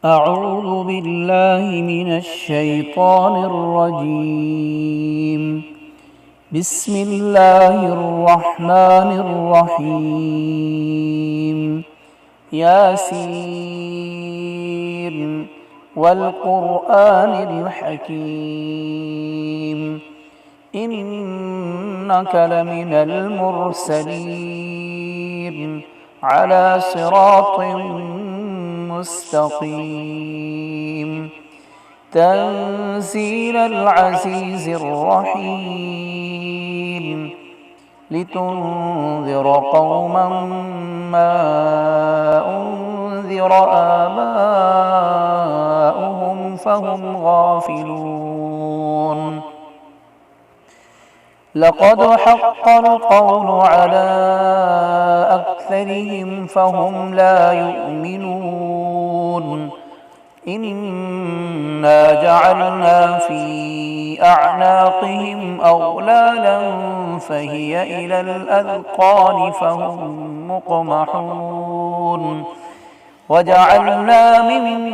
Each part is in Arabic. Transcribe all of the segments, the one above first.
أعوذ بالله من الشيطان الرجيم. بسم الله الرحمن الرحيم. ياسين والقرآن الحكيم إنك لمن المرسلين على صراط مستقيم تنزيل العزيز الرحيم لتنذر قوما ما أنذر آباؤهم فهم غافلون لقد حق القول على أكثرهم فهم لا يؤمنون إنا جعلنا في أعناقهم أغلالا فهي إلى الأذقان فهم مقمحون وجعلنا من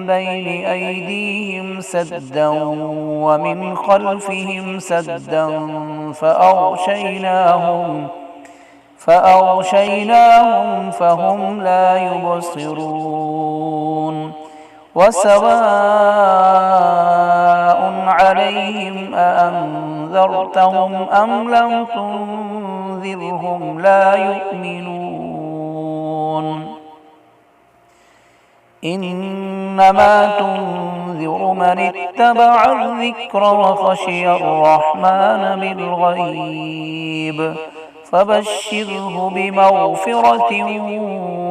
بين أيديهم سدا ومن خلفهم سدا فأغشيناهم فهم لا يبصرون وسواء عليهم أأنذرتهم أم لم تنذرهم لا يؤمنون إنما تنذر من اتبع الذكر وخشي الرحمن بالغيب فبشره بمغفرة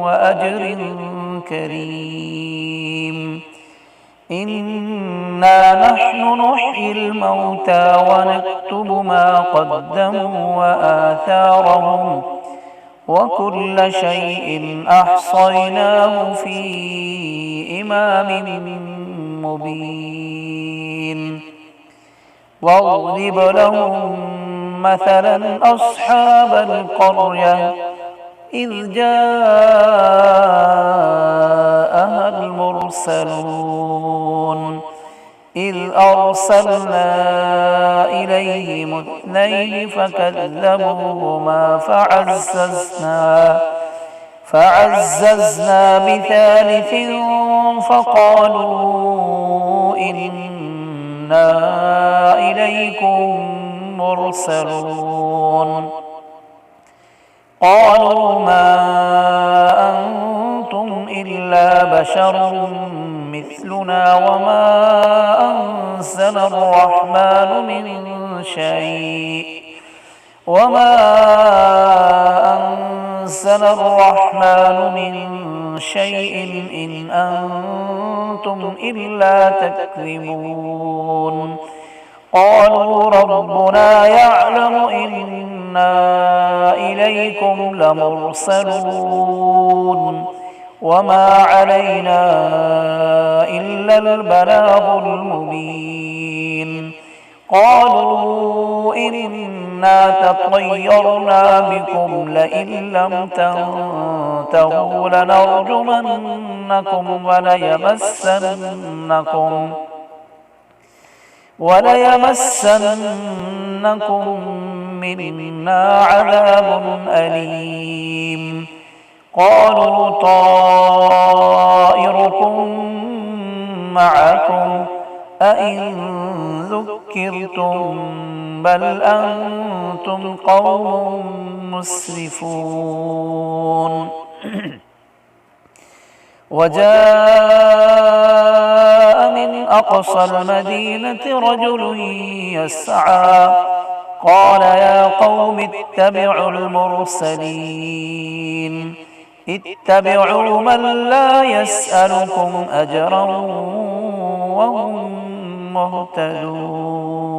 وأجر كريم إنا نحن نحيي الموتى ونكتب ما قدموا وآثارهم وكل شيء أحصيناه في إمام مبين واضرب لهم مثلا أصحاب القرية إذ جاءها المرسلون إذ أرسلنا إليهم اثنين فكذبوهما فعززنا بثالث فقالوا إنا إليكم مرسلون قالوا ما أنتم إلا بشر مثلنا وما أنزل الرحمن من شيء إن أنتم إلا تكذبون قالوا ربنا يعلم إنا إليكم لمرسلون وما علينا إلا البلاغ المبين قالوا إنا تطيرنا بكم لئن لم تنتهوا لنرجمنكم وليمسنكم منا عذاب أليم قالوا طائركم معكم أئن ذكرتم بل أنتم قوم مسرفون وجاء من أقصى المدينة رجل يسعى قال يا قوم اتبعوا المرسلين اتبعوا من لا يسألكم أجرا وهم مهتدون